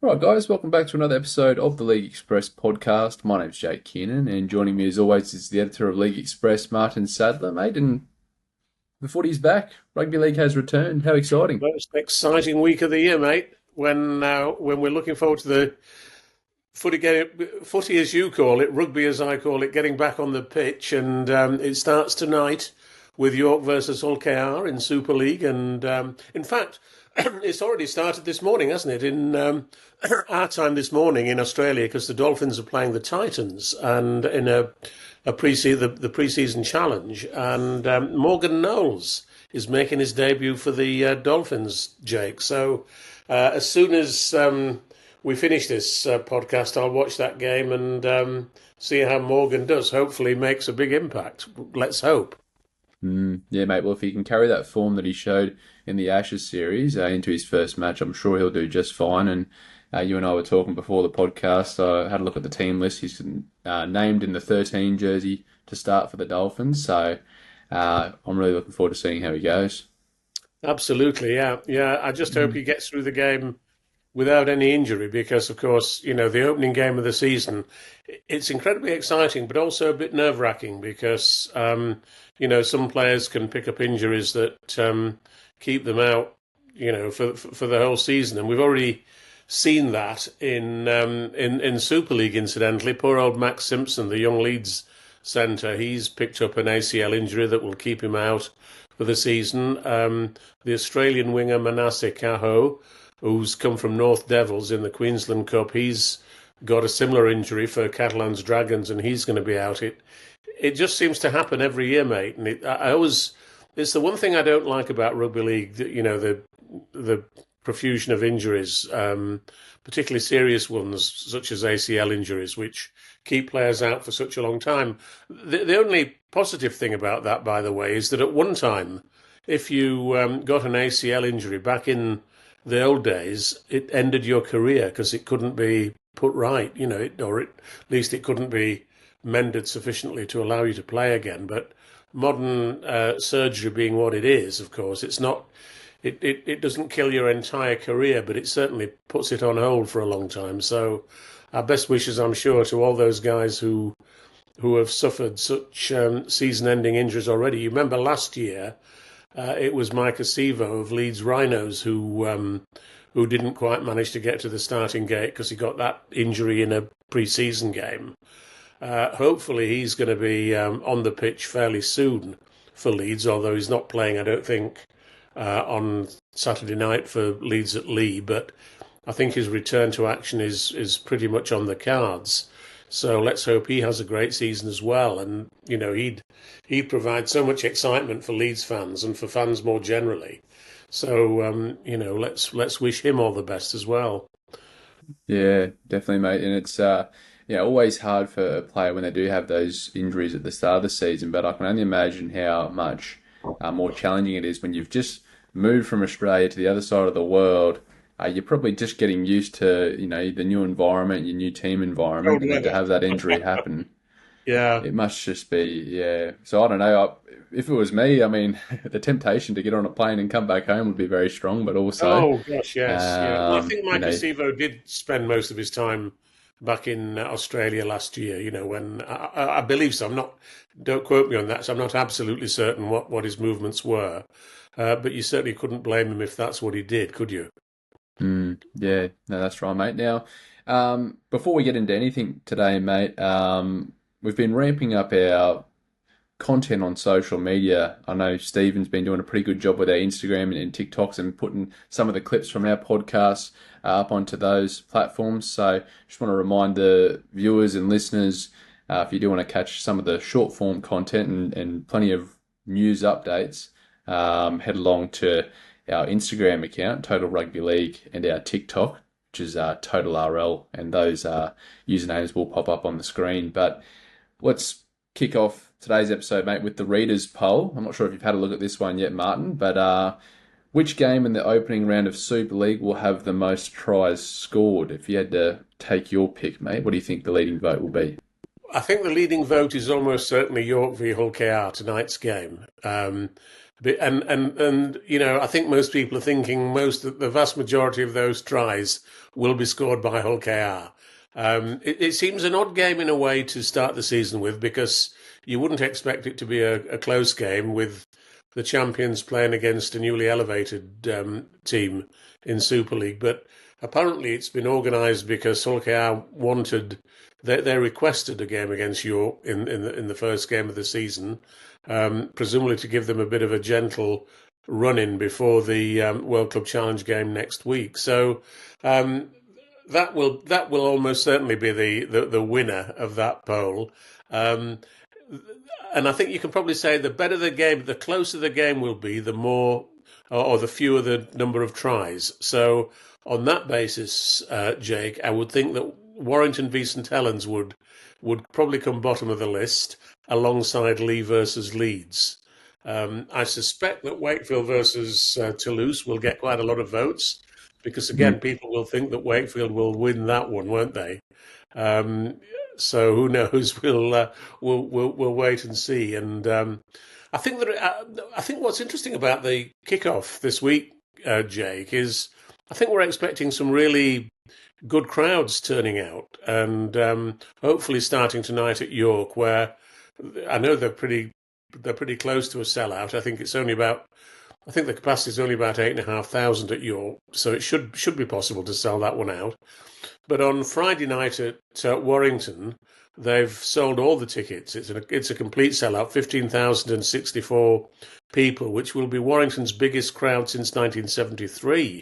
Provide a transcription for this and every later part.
All right, guys, welcome back to another episode of the League Express podcast. My name's Jake Kearnan, and joining me as always is the editor of League Express, Martyn Sadler, mate. And the footy's back. Rugby League has returned. How exciting! Most exciting week of the year, mate. When we're looking forward to the footy as you call it, rugby as I call it, getting back on the pitch, and it starts tonight with York versus Hull KR in Super League, and in fact, it's already started this morning, hasn't it? In our time this morning in Australia, because the Dolphins are playing the Titans, and in the pre-season challenge, and Morgan Knowles is making his debut for the Dolphins, Jake. So as soon as we finish this podcast, I'll watch that game and see how Morgan does. Hopefully makes a big impact. Let's hope. Yeah, mate. Well, if he can carry that form that he showed in the Ashes series into his first match, I'm sure he'll do just fine. And you and I were talking before the podcast. I had a look at the team list. He's named in the 13 jersey to start for the Dolphins. So I'm really looking forward to seeing how he goes. Absolutely, yeah. Yeah, I just hope he gets through the game without any injury because, of course, the opening game of the season, it's incredibly exciting, but also a bit nerve-wracking because, some players can pick up injuries that keep them out, for the whole season. And we've already seen that in Super League, incidentally. Poor old Max Simpson, the young Leeds centre, he's picked up an ACL injury that will keep him out for the season. The Australian winger Manasseh Caho, who's come from North Devils in the Queensland Cup, he's got a similar injury for Catalan's Dragons, and he's going to be out. It just seems to happen every year, mate. And it's the one thing I don't like about rugby league. The profusion of injuries, particularly serious ones such as ACL injuries, which keep players out for such a long time. The only positive thing about that, by the way, is that at one time, if you got an ACL injury back in the old days, it ended your career because it couldn't be put right, or at least it couldn't be mended sufficiently to allow you to play again. But modern surgery being what it is, of course, it's not. It doesn't kill your entire career, but it certainly puts it on hold for a long time. So our best wishes, I'm sure, to all those guys who have suffered such season-ending injuries already. You remember last year, it was Mike Acevo of Leeds Rhinos who didn't quite manage to get to the starting gate because he got that injury in a pre-season game. Hopefully he's going to be on the pitch fairly soon for Leeds, although he's not playing, I don't think, on Saturday night for Leeds at Lee, but I think his return to action is pretty much on the cards. So let's hope he has a great season as well. And, he'd provide so much excitement for Leeds fans and for fans more generally. So, let's wish him all the best as well. Yeah, definitely, mate. And it's always hard for a player when they do have those injuries at the start of the season. But I can only imagine how much more challenging it is when you've just moved from Australia to the other side of the world. You're probably just getting used to, the new environment, your new team environment, Cold and then to weather. have that injury happen, Yeah. it must just be, yeah. So I don't know. If it was me, I mean, the temptation to get on a plane and come back home would be very strong, but also, Oh, gosh, yes. Yeah. Well, I think you Mike know, Acevo did spend most of his time back in Australia last year, when I believe so. Don't quote me on that. So I'm not absolutely certain what his movements were. But you certainly couldn't blame him if that's what he did, could you? yeah, no, that's right, mate. Now, before we get into anything today, mate, we've been ramping up our content on social media. I know Stephen's been doing a pretty good job with our Instagram and TikToks and putting some of the clips from our podcasts up onto those platforms. So just want to remind the viewers and listeners, if you do want to catch some of the short form content and plenty of news updates, head along to our Instagram account, Total Rugby League, and our TikTok, which is Total RL, and those usernames will pop up on the screen. But let's kick off today's episode, mate, with the readers' poll. I'm not sure if you've had a look at this one yet, Martin, but which game in the opening round of Super League will have the most tries scored? If you had to take your pick, mate, what do you think the leading vote will be? I think the leading vote is almost certainly York v Hull KR, tonight's game. And I think most people are thinking the vast majority of those tries will be scored by Hull KR. It seems an odd game in a way to start the season with, because you wouldn't expect it to be a close game with the champions playing against a newly elevated team in Super League. But apparently it's been organised because Hull KR they requested a game against York in the first game of the season, presumably to give them a bit of a gentle run-in before the World Club Challenge game next week. So that will almost certainly be the winner of that poll. And I think you can probably say the better the game, the closer the game will be, the more or the fewer the number of tries. So on that basis, Jake, I would think that Warrington v St Helens would probably come bottom of the list alongside Lee versus Leeds. I suspect that Wakefield versus Toulouse will get quite a lot of votes, because again, people will think that Wakefield will win that one, won't they? So who knows? We'll wait and see. And I think what's interesting about the kickoff this week, Jake, is I think we're expecting some really good crowds turning out, and hopefully starting tonight at York, where I know they're pretty close to a sellout. I think the capacity is only about 8,500 at York, so it should be possible to sell that one out. But on Friday night at Warrington, they've sold all the tickets. It's a complete sellout, 15,064 people, which will be Warrington's biggest crowd since 1973,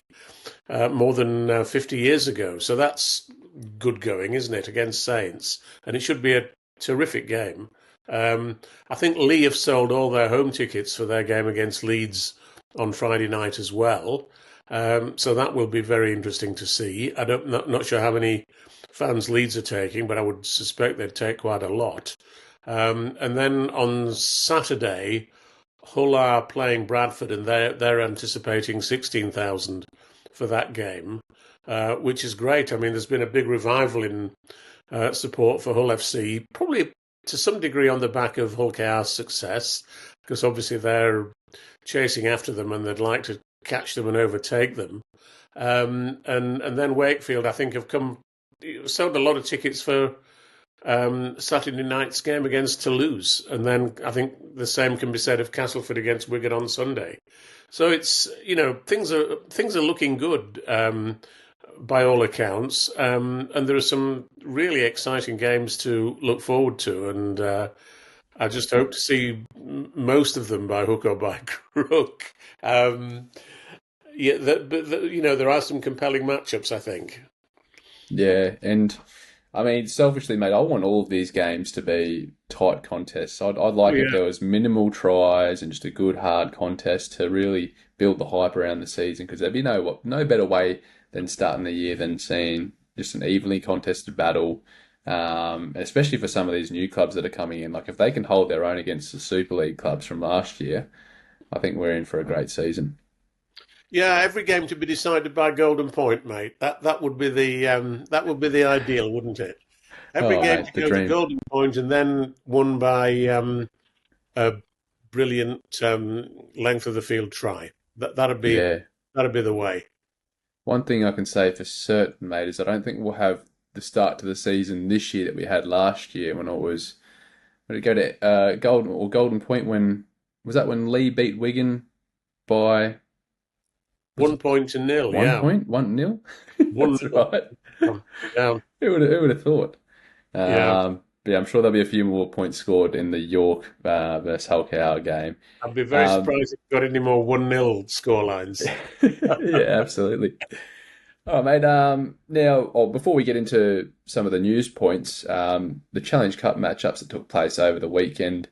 more than 50 years ago. So that's good going, isn't it, against Saints? And it should be a terrific game. I think Lee have sold all their home tickets for their game against Leeds on Friday night as well. So that will be very interesting to see. Not sure how many fans Leeds are taking, but I would suspect they'd take quite a lot. And then on Saturday, Hull are playing Bradford, and they're anticipating 16,000 for that game, which is great. I mean, there's been a big revival in support for Hull FC, probably to some degree on the back of Hull KR's success, because obviously they're chasing after them and they'd like to catch them and overtake them. And then Wakefield, I think, have sold a lot of tickets for Saturday night's game against Toulouse, and then I think the same can be said of Castleford against Wigan on Sunday. So it's things are looking good by all accounts, and there are some really exciting games to look forward to, and I just hope to see most of them by hook or by crook. There are some compelling matchups, I think. Yeah, and I mean, selfishly, mate, I want all of these games to be tight contests. I'd like if there was minimal tries and just a good hard contest to really build the hype around the season, because there'd be no better way than starting the year than seeing just an evenly contested battle, especially for some of these new clubs that are coming in. Like if they can hold their own against the Super League clubs from last year, I think we're in for a great season. Yeah, every game to be decided by golden point, mate. That would be the ideal, wouldn't it? Every Oh, game mate, to the go to dream. golden point and then won by a brilliant length of the field try. Yeah. That'd be the way. One thing I can say for certain, mate, is I don't think we'll have the start to the season this year that we had last year when it go to Golden Point, when was that when Lee beat Wigan by, was it 1 point to nil. one Yeah, point, 1-0? 1 That's nil. right. Yeah, Who would have thought? yeah. But yeah, I'm sure there'll be a few more points scored in the York versus Hull KR game. I'd be very Um, surprised if we got any more 1-0 scorelines. yeah, absolutely. All right, mate. Now, before we get into some of the news points, the Challenge Cup matchups that took place over the weekend.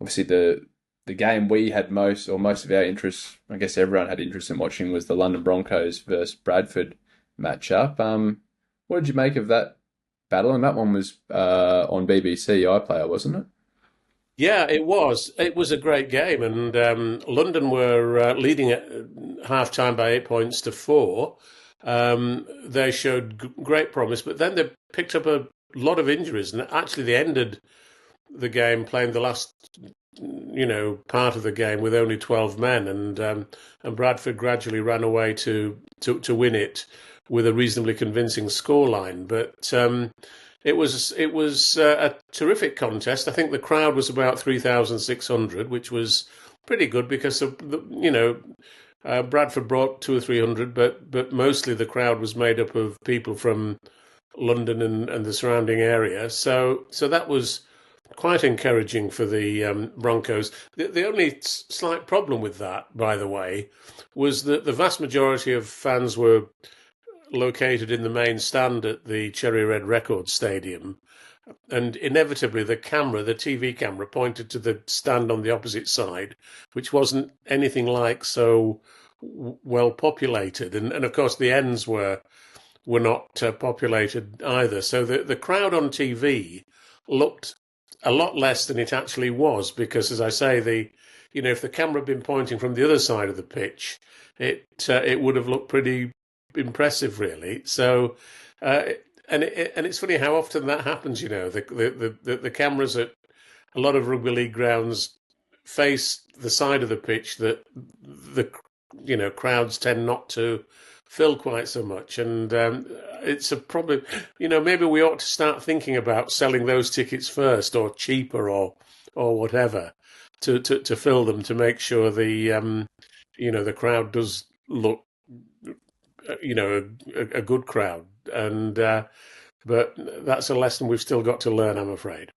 Obviously, the game we had most of our interest, I guess everyone had interest in watching, was the London Broncos versus Bradford matchup. What did you make of that battle? And that one was on BBC iPlayer, wasn't it? Yeah, it was. It was a great game, and London were leading at half time by 8 points to four. They showed great promise, but then they picked up a lot of injuries, and actually they ended the game playing the last part of the game with only 12 men, and Bradford gradually ran away to win it with a reasonably convincing scoreline. But it was a terrific contest. I think the crowd was about 3,600, which was pretty good because Bradford brought 200 or 300, but mostly the crowd was made up of people from London and the surrounding area. So that was quite encouraging for the Broncos. The only slight problem with that, by the way, was that the vast majority of fans were located in the main stand at the Cherry Red Records Stadium. And inevitably, the TV camera, pointed to the stand on the opposite side, which wasn't anything like so well populated. And of course, the ends were not populated either. So the crowd on TV looked a lot less than it actually was because, as I say, if the camera had been pointing from the other side of the pitch, it would have looked pretty impressive, really. So, and it's funny how often that happens. The cameras at a lot of rugby league grounds face the side of the pitch that the crowds tend not to fill quite so much, and it's a problem. Maybe we ought to start thinking about selling those tickets first, or cheaper, or whatever, to fill them, to make sure the crowd does look a good crowd, and but that's a lesson we've still got to learn, I'm afraid.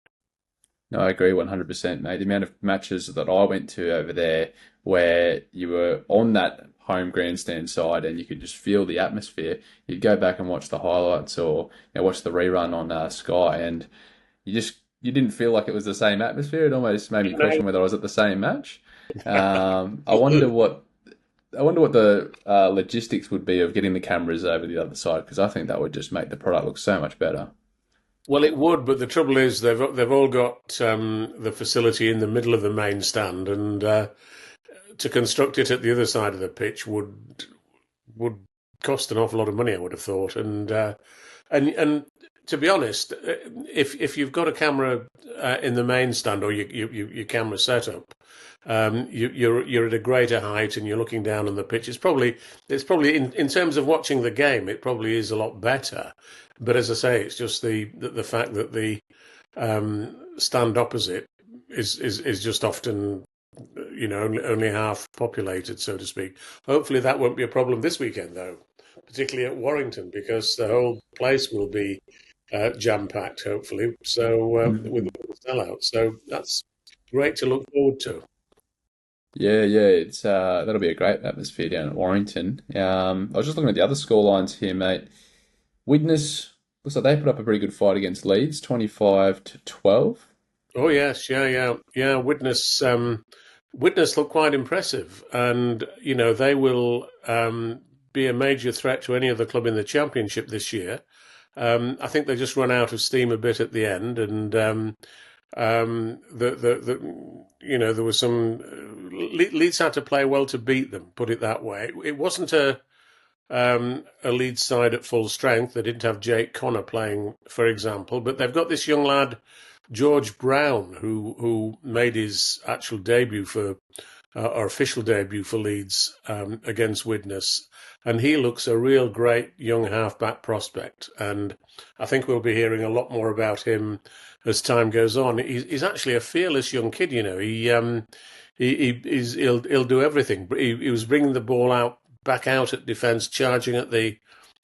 No, I agree 100%, mate. The amount of matches that I went to over there where you were on that home grandstand side and you could just feel the atmosphere. You'd go back and watch the highlights or watch the rerun on Sky, and you didn't feel like it was the same atmosphere. It almost made me question whether I was at the same match. I wonder what the logistics would be of getting the cameras over the other side, because I think that would just make the product look so much better. Well, it would, but the trouble is they've all got the facility in the middle of the main stand, and to construct it at the other side of the pitch would cost an awful lot of money, I would have thought. And to be honest, if you've got a camera in the main stand, or your camera setup, you're at a greater height and you're looking down on the pitch. It's probably in terms of watching the game, it probably is a lot better. But as I say, it's just the fact that the stand opposite is just often only half populated, so to speak. Hopefully that won't be a problem this weekend, though, particularly at Warrington, because the whole place will be jam-packed, hopefully, so with the sellout. So that's great to look forward to. Yeah, it's that'll be a great atmosphere down at Warrington. I was just looking at the other score lines here, mate. Widnes looks like they put up a pretty good fight against Leeds, 25-12. Oh yes, yeah. Witness look quite impressive, and they will be a major threat to any other club in the Championship this year. I think they just run out of steam a bit at the end, and there was some Leeds had to play well to beat them. Put it that way. It wasn't a Leeds side at full strength. They didn't have Jake Connor playing, for example, but they've got this young lad, George Brown, who made his actual debut or official debut for Leeds against Widnes, and he looks a real great young halfback prospect. And I think we'll be hearing a lot more about him as time goes on. He's actually a fearless young kid. He'll do everything. He was bringing the ball back out at defence, charging at the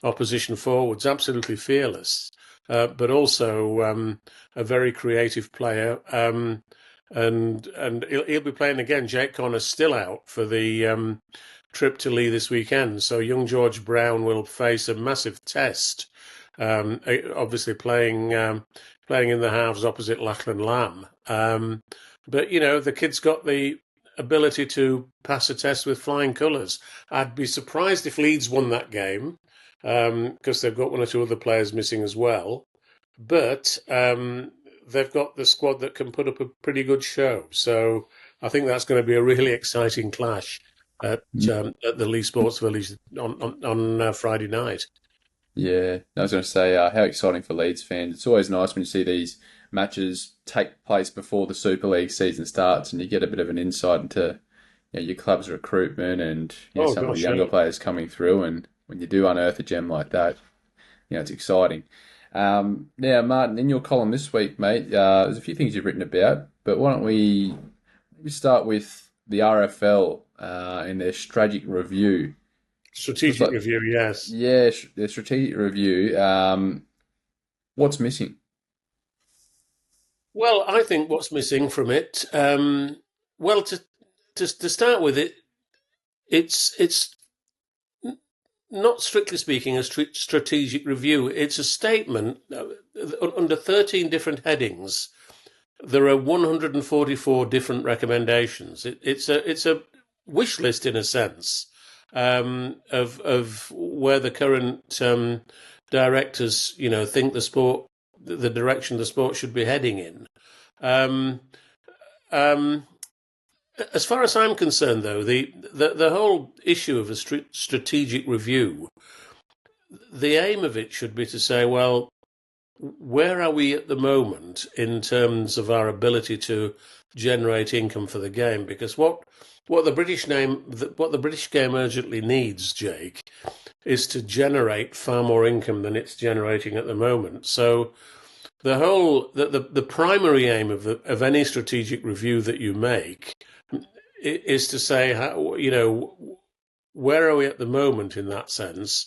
opposition forwards, absolutely fearless. But also a very creative player, and he'll be playing again. Jake Connor's still out for the trip to Lee this weekend, so young George Brown will face a massive test. Obviously playing in the halves opposite Lachlan Lamb, but the kid's got the ability to pass a test with flying colours. I'd be surprised if Leeds won that game, because they've got one or two other players missing as well. But they've got the squad that can put up a pretty good show. So I think that's going to be a really exciting clash at the Lee Sports Village on Friday night. Yeah, I was going to say, how exciting for Leeds fans. It's always nice when you see these matches take place before the Super League season starts, and you get a bit of an insight into your club's recruitment and Oh some of the gosh, younger yeah. players coming through. And when you do unearth a gem like that, it's exciting. Now, Martin, in your column this week, mate, there's a few things you've written about, but why don't we maybe start with the RFL in their strategic review. Looks Strategic like, review, yes. yeah, their strategic review. What's missing? Well, I think what's missing from it, well, to start with, it's not strictly speaking a strategic review. It's a statement under 13 different headings. There are 144 different recommendations. It's a wish list in a sense of where the current directors, think the direction the sport should be heading in. Um, um, as far as I'm concerned, though, the whole issue of a strategic review, the aim of it should be to say, well, where are we at the moment in terms of our ability to generate income for the game? Because what the British game urgently needs, Jake, is to generate far more income than it's generating at the moment. So the primary aim of any strategic review that you make is to say, how, where are we at the moment in that sense,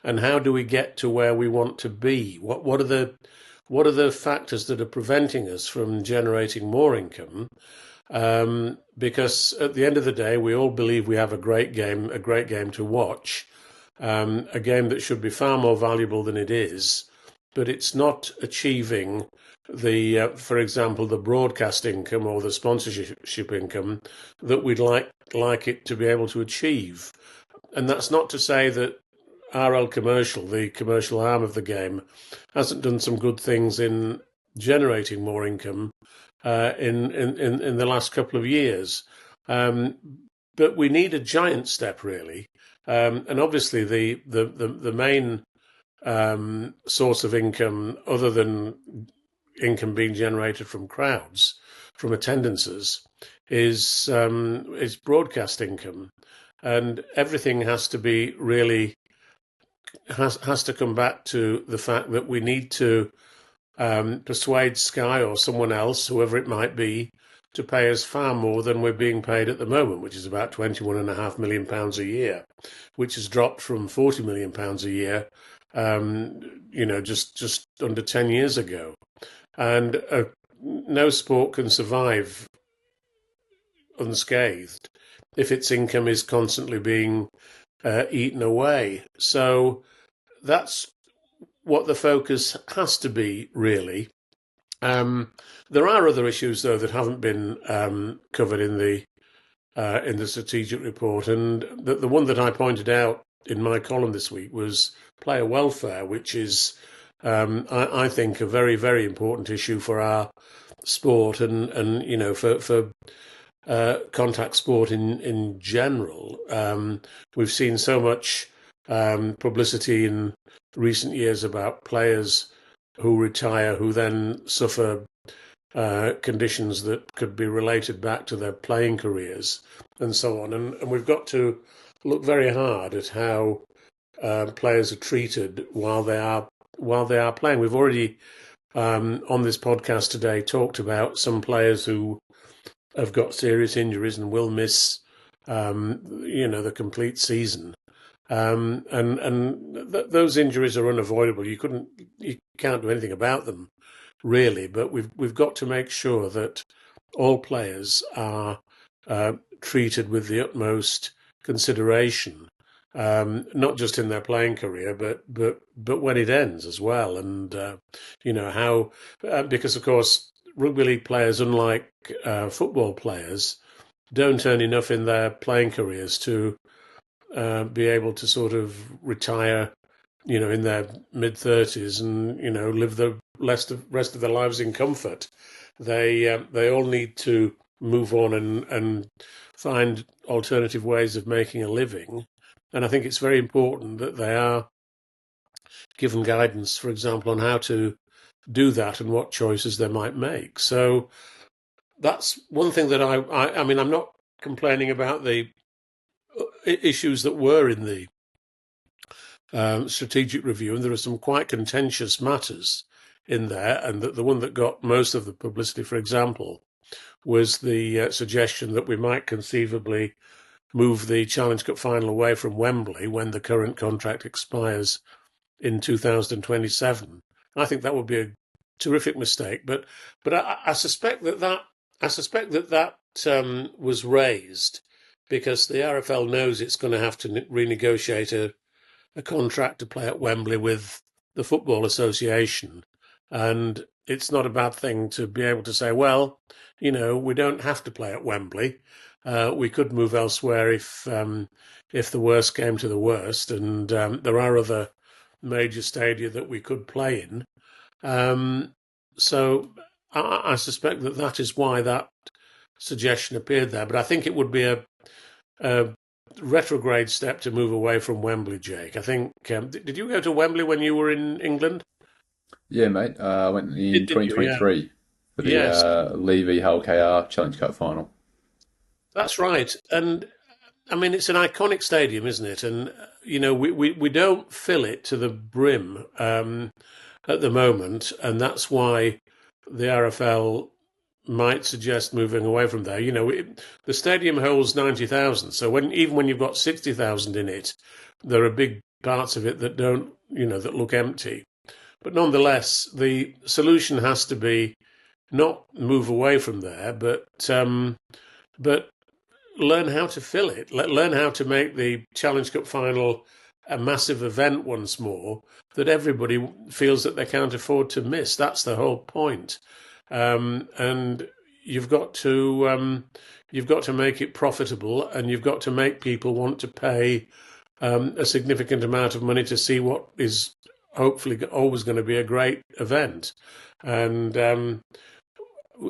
and how do we get to where we want to be? What are the factors that are preventing us from generating more income? Because at the end of the day, we all believe we have a great game to watch, a game that should be far more valuable than it is, but it's not achieving for example, the broadcast income or the sponsorship income that we'd like it to be able to achieve. And that's not to say that RL Commercial, the commercial arm of the game, hasn't done some good things in generating more income in the last couple of years. But we need a giant step, really. And obviously, the main source of income, other than income being generated from crowds, from attendances, is broadcast income, and everything has to be really has to come back to the fact that we need to persuade Sky or someone else, whoever it might be, to pay us far more than we're being paid at the moment, which is about £21.5 million a year, which has dropped from £40 million a year, just under 10 years ago. And no sport can survive unscathed if its income is constantly being eaten away. So that's what the focus has to be, really. There are other issues, though, that haven't been covered in the strategic report, and the one that I pointed out in my column this week was player welfare, which is, I think, a very, very important issue for our sport and for contact sport in general. We've seen so much publicity in recent years about players who retire, who then suffer conditions that could be related back to their playing careers and so on. And we've got to look very hard at how players are treated while they are playing. We've already on this podcast today talked about some players who have got serious injuries and will miss the complete season. Those injuries are unavoidable. You can't do anything about them, really. But we've got to make sure that all players are treated with the utmost consideration, not just in their playing career, but when it ends as well. And how because of course rugby league players, unlike football players, don't earn enough in their playing careers to be able to sort of retire, in their mid-30s and live the rest of their lives in comfort. They all need to move on and find alternative ways of making a living. And I think it's very important that they are given guidance, for example, on how to do that and what choices they might make. So that's one thing that I mean, I'm not complaining about the issues that were in the strategic review, and there are some quite contentious matters in there, and the one that got most of the publicity, for example, was the suggestion that we might conceivably move the Challenge Cup final away from Wembley when the current contract expires in 2027. I think that would be a terrific mistake, but I suspect that was raised because the RFL knows it's going to have to renegotiate a contract to play at Wembley with the Football Association. And it's not a bad thing to be able to say, well, we don't have to play at Wembley. We could move elsewhere if the worst came to the worst. And there are other major stadia that we could play in. So I suspect that is why that suggestion appeared there. But I think it would be a retrograde step to move away from Wembley, Jake. I think. Did you go to Wembley when you were in England? Yeah, mate. I went in Did you? Yeah. 2023 for the Yes, Levy Hull KR Challenge Cup final. that's right. And I mean, it's an iconic stadium, isn't it? And we don't fill it to the brim at the moment, and that's why the RFL might suggest moving away from there. The stadium holds 90,000, so even when you've got 60,000 in it, there are big parts of it that don't, that look empty. But nonetheless, the solution has to be not move away from there, but learn how to fill it. Learn how to make the Challenge Cup final a massive event once more that everybody feels that they can't afford to miss. That's the whole point. And you've got to make it profitable, and you've got to make people want to pay a significant amount of money to see what is hopefully always going to be a great event. And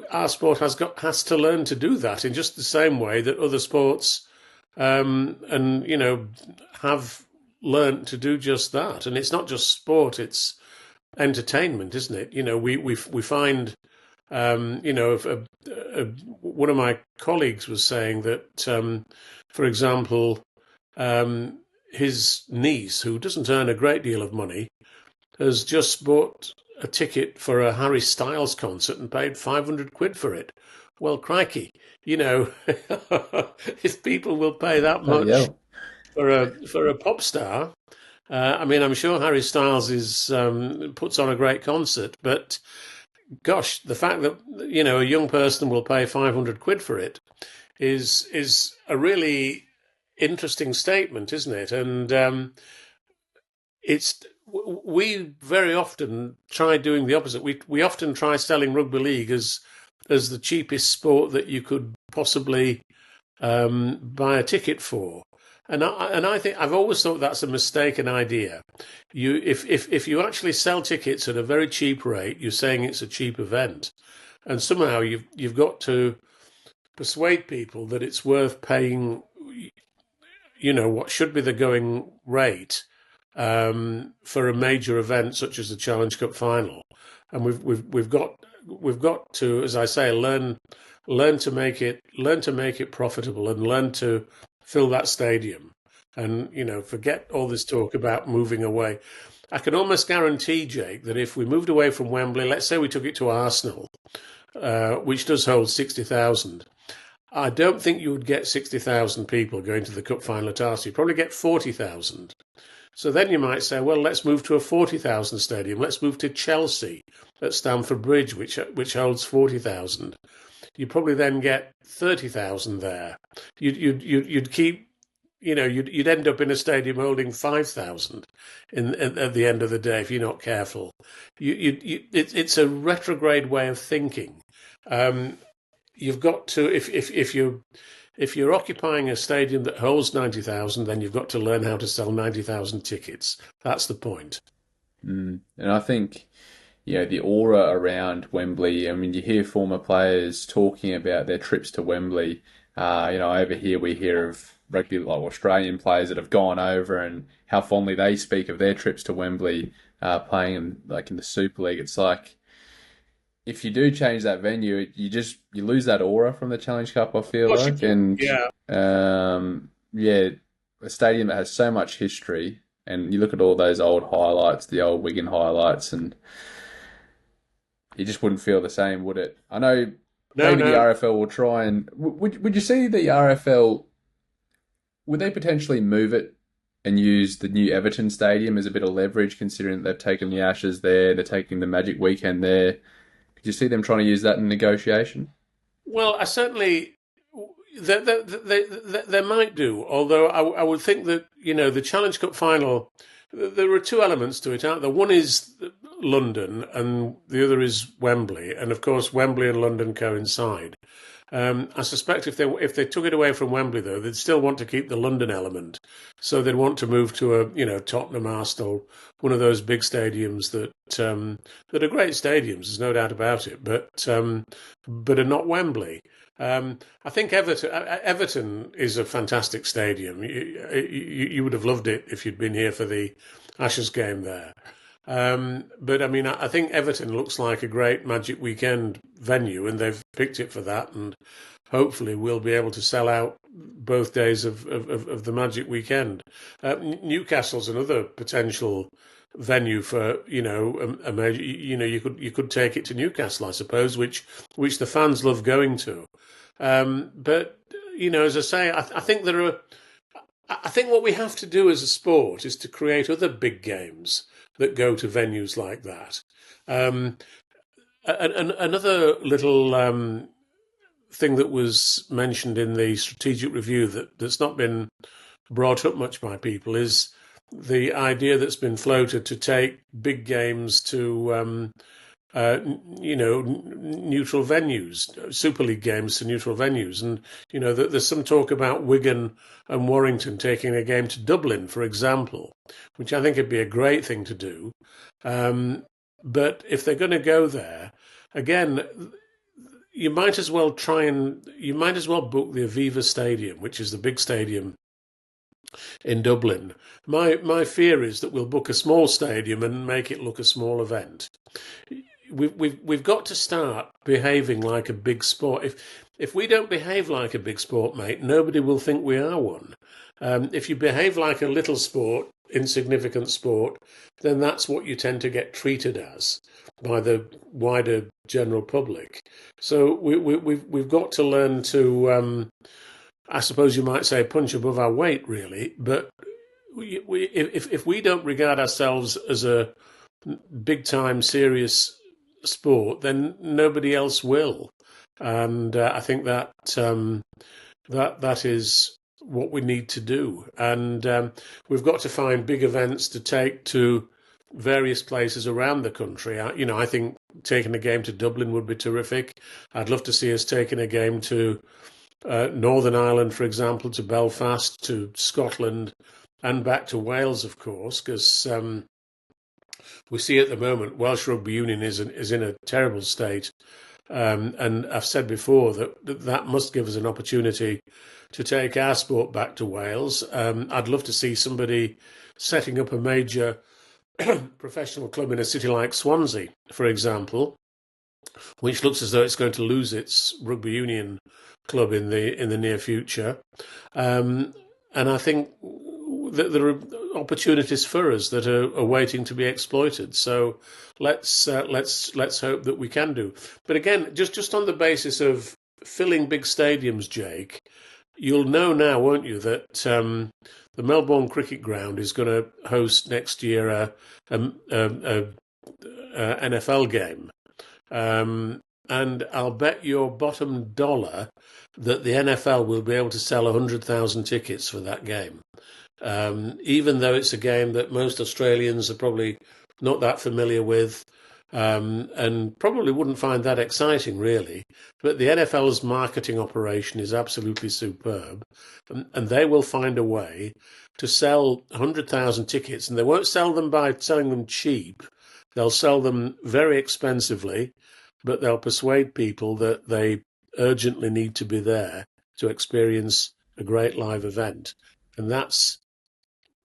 our sport has to learn to do that in just the same way that other sports have learned to do just that. And it's not just sport; it's entertainment, isn't it? We find. One of my colleagues was saying that, for example, his niece, who doesn't earn a great deal of money, has just bought a ticket for a Harry Styles concert and paid 500 quid for it. Well, crikey, if people will pay that much for a pop star, I mean, I'm sure Harry Styles puts on a great concert, but gosh, the fact that a young person will pay 500 quid for it is a really interesting statement, isn't it? And we very often try doing the opposite. We often try selling rugby league as the cheapest sport that you could possibly buy a ticket for. And I think I've always thought that's a mistaken idea. If you actually sell tickets at a very cheap rate, you're saying it's a cheap event, and somehow you've got to persuade people that it's worth paying, what should be the going rate for a major event such as the Challenge Cup final. And we've got to, as I say, learn to make it profitable and learn to fill that stadium, and forget all this talk about moving away. I can almost guarantee, Jake, that if we moved away from Wembley, let's say we took it to Arsenal, which does hold 60,000, I don't think you would get 60,000 people going to the cup final at Arsenal. You'd probably get 40,000. So then you might say, well, let's move to a 40,000 stadium. Let's move to Chelsea at Stamford Bridge, which holds 40,000. You probably then get 30,000 there. You'd keep, you'd end up in a stadium holding 5,000 at the end of the day if you're not careful. It's a retrograde way of thinking. You've got to, if you're occupying a stadium that holds 90,000, then you've got to learn how to sell 90,000 tickets. That's the point. And I think, the aura around Wembley, I mean, you hear former players talking about their trips to Wembley. Over here we hear of rugby, like Australian players that have gone over and how fondly they speak of their trips to Wembley, playing in the Super League. It's like, if you do change that venue, you lose that aura from the Challenge Cup, I Of feel course you like. do. And Yeah. yeah, a stadium that has so much history, and you look at all those old highlights, the old Wigan highlights, and it just wouldn't feel the same, would it? I know No, maybe the no. RFL will try and would you see the RFL, would they potentially move it and use the new Everton Stadium as a bit of leverage, considering that they've taken the Ashes there, they're taking the Magic Weekend there? Could you see them trying to use that in negotiation? Well, I certainly they might do. Although I would think that the Challenge Cup final, there are two elements to it, aren't there? One is London, and the other is Wembley, and of course Wembley and London coincide. I suspect if they took it away from Wembley, though, they'd still want to keep the London element. So they'd want to move to a Tottenham, Arsenal, one of those big stadiums that are great stadiums. There's no doubt about it, but are not Wembley. I think Everton is a fantastic stadium. You would have loved it if you'd been here for the Ashes game there. But I mean, I think Everton looks like a great Magic Weekend venue, and they've picked it for that. And hopefully, we'll be able to sell out both days of the Magic Weekend. Newcastle's another potential venue for a major. You could take it to Newcastle, I suppose, which the fans love going to. But as I say, I think there are. I think what we have to do as a sport is to create other big games that go to venues like that. Um, and another little thing that was mentioned in the strategic review that's not been brought up much by people is the idea that's been floated to take big games to neutral venues, Super League games to neutral venues. And, there's some talk about Wigan and Warrington taking a game to Dublin, for example, which I think would be a great thing to do. But if they're going to go there, again, you might as well book the Aviva Stadium, which is the big stadium in Dublin. My fear is that we'll book a small stadium and make it look a small event. We've got to start behaving like a big sport. If we don't behave like a big sport, mate, nobody will think we are one. If you behave like a little sport, insignificant sport, then that's what you tend to get treated as by the wider general public. So we've got to learn to, I suppose you might say, punch above our weight, really. But if we don't regard ourselves as a big time serious sport, then nobody else will. And I think that is what we need to do. And we've got to find big events to take to various places around the country. I think taking a game to Dublin would be terrific. I'd love to see us taking a game to Northern Ireland, for example, to Belfast, to Scotland, and back to Wales, of course, because we see at the moment Welsh Rugby Union is in a terrible state. And I've said before that must give us an opportunity to take our sport back to Wales. I'd love to see somebody setting up a major professional club in a city like Swansea, for example, which looks as though it's going to lose its rugby union club in the near future. And I think that there are opportunities for us that are waiting to be exploited. So let's hope that we can do. But again, just on the basis of filling big stadiums, Jake, you'll know now, won't you, that the Melbourne Cricket Ground is going to host next year a NFL game. And I'll bet your bottom dollar that the NFL will be able to sell 100,000 tickets for that game. Even though it's a game that most Australians are probably not that familiar with, and probably wouldn't find that exciting, really. But the NFL's marketing operation is absolutely superb, and they will find a way to sell 100,000 tickets, and they won't sell them by selling them cheap. They'll sell them very expensively, but they'll persuade people that they urgently need to be there to experience a great live event. And that's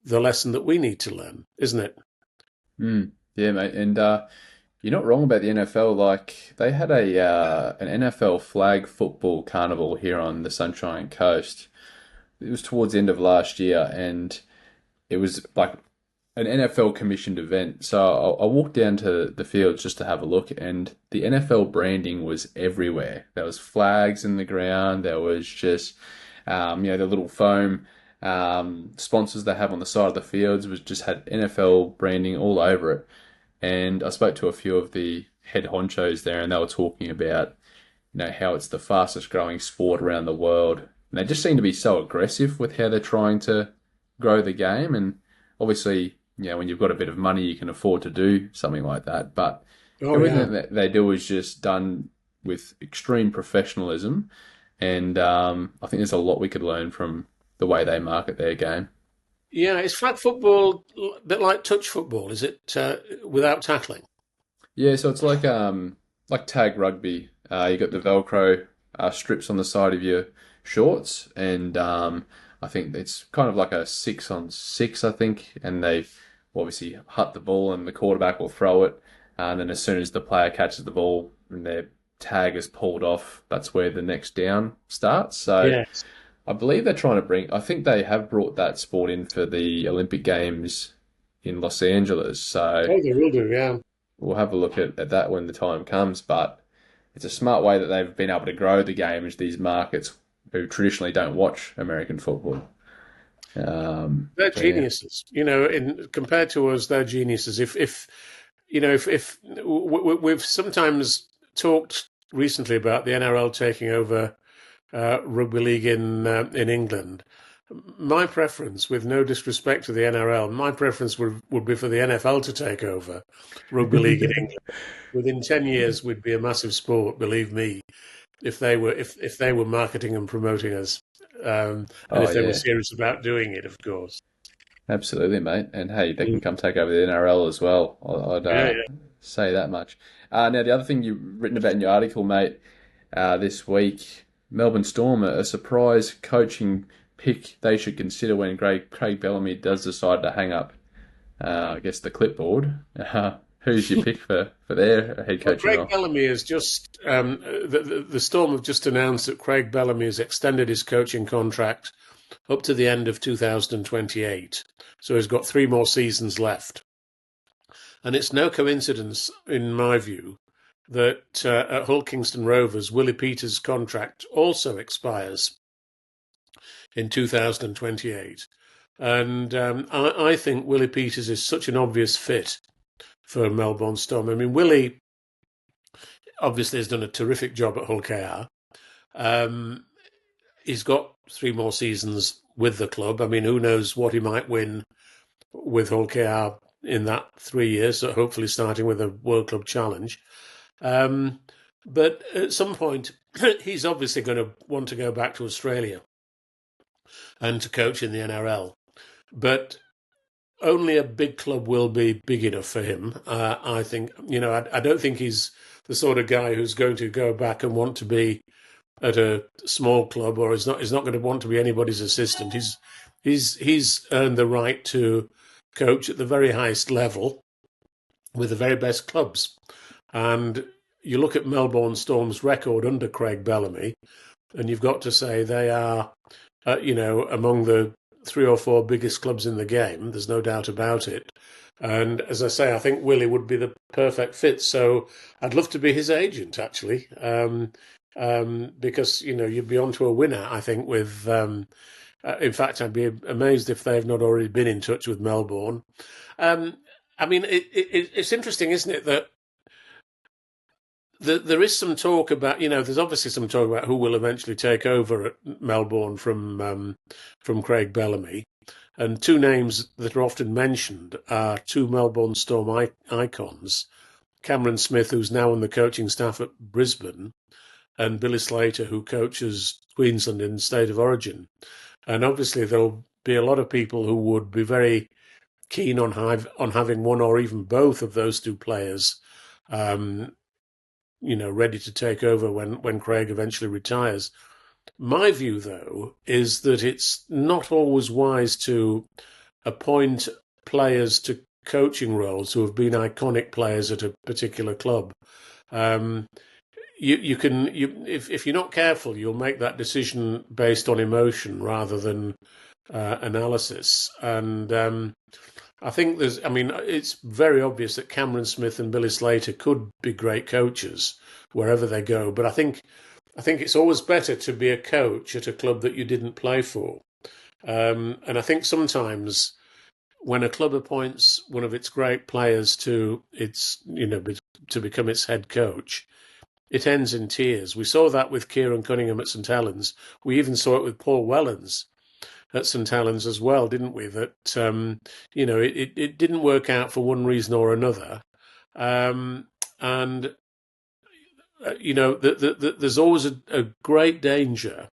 the lesson that we need to learn, isn't it? Yeah, mate. And You're not wrong about the NFL. Like they had a an NFL flag football carnival here on the Sunshine Coast. It was towards the end of last year, and it was like an NFL commissioned event. So I walked down to the fields just to have a look, and the NFL branding was everywhere. There was flags in the ground. There was just, the little foam sponsors they have on the side of the fields was just had NFL branding all over it. And I spoke to a few of the head honchos there, and they were talking about, how it's the fastest growing sport around the world. And they just seem to be so aggressive with how they're trying to grow the game. And obviously, when you've got a bit of money, you can afford to do something like that. But Oh yeah. everything that they do is just done with extreme professionalism. And I think there's a lot we could learn from the way they market their game. Yeah, is flag football a bit like touch football? Is it without tackling? Yeah, so it's like tag rugby. You got the Velcro strips on the side of your shorts, and I think it's kind of like a 6-on-6, I think, and they obviously hut the ball, and the quarterback will throw it, and then as soon as the player catches the ball and their tag is pulled off, that's where the next down starts. So Yes. I believe they're trying to bring. I think they have brought that sport in for the Olympic Games in Los Angeles. So Oh, they will do. Yeah. we'll have a look at that when the time comes. But it's a smart way that they've been able to grow the game is these markets who traditionally don't watch American football. They're So yeah, geniuses. In compared to us, they're geniuses. If we've sometimes talked recently about the NRL taking over rugby league in England. My preference, with no disrespect to the NRL, my preference would be for the NFL to take over rugby league in England. Within 10 years, we'd be a massive sport. Believe me, if they were marketing and promoting us, and oh if they were yeah, serious about doing it, of course. absolutely, mate. And hey, they can Mm. come take over the NRL as well. I'd Yeah, yeah. say that much. Now the other thing you've written about in your article, mate, this week, Melbourne Storm, a surprise coaching pick they should consider when Craig Bellamy does decide to hang up, I guess, the clipboard. Who's your pick for their head Well, coaching Craig role? Bellamy has just the Storm have just announced that Craig Bellamy has extended his coaching contract up to the end of 2028. So he's got 3 more seasons left. And it's no coincidence, in my view, that at Hull Kingston Rovers, Willie Peters' contract also expires in 2028. And I think Willie Peters is such an obvious fit for Melbourne Storm. I mean, Willie obviously has done a terrific job at Hull KR. Um, he's got 3 more seasons with the club. I mean, who knows what he might win with Hull KR in that 3 years, so hopefully starting with a World Club Challenge. Um, but at some point, he's obviously going to want to go back to Australia and to coach in the NRL. But only a big club will be big enough for him. I think, I don't think he's the sort of guy who's going to go back and want to be at a small club, or is not going to want to be anybody's assistant. He's earned the right to coach at the very highest level with the very best clubs. And you look at Melbourne Storm's record under Craig Bellamy, and you've got to say they are, among the 3 or 4 biggest clubs in the game. There's no doubt about it. And as I say, I think Willie would be the perfect fit. So I'd love to be his agent, actually, because you'd be onto a winner. I think with. In fact, I'd be amazed if they've not already been in touch with Melbourne. Um, I mean, it's interesting, isn't it, that there is some talk about, there's obviously some talk about who will eventually take over at Melbourne from Craig Bellamy. And 2 names that are often mentioned are 2 Melbourne Storm icons: Cameron Smith, who's now on the coaching staff at Brisbane, and Billy Slater, who coaches Queensland in State of Origin. And obviously, there'll be a lot of people who would be very keen on having one or even both of those 2 players, um, ready to take over when Craig eventually retires. My view, though, is that it's not always wise to appoint players to coaching roles who have been iconic players at a particular club. Um, if you're not careful, you'll make that decision based on emotion rather than analysis. And I think it's very obvious that Cameron Smith and Billy Slater could be great coaches wherever they go. But I think it's always better to be a coach at a club that you didn't play for. And I think sometimes when a club appoints one of its great players to to become its head coach, it ends in tears. We saw that with Kieran Cunningham at St Helens. We even saw it with Paul Wellens at St Helens as well, didn't we? That it didn't work out for one reason or another, and there's always a great danger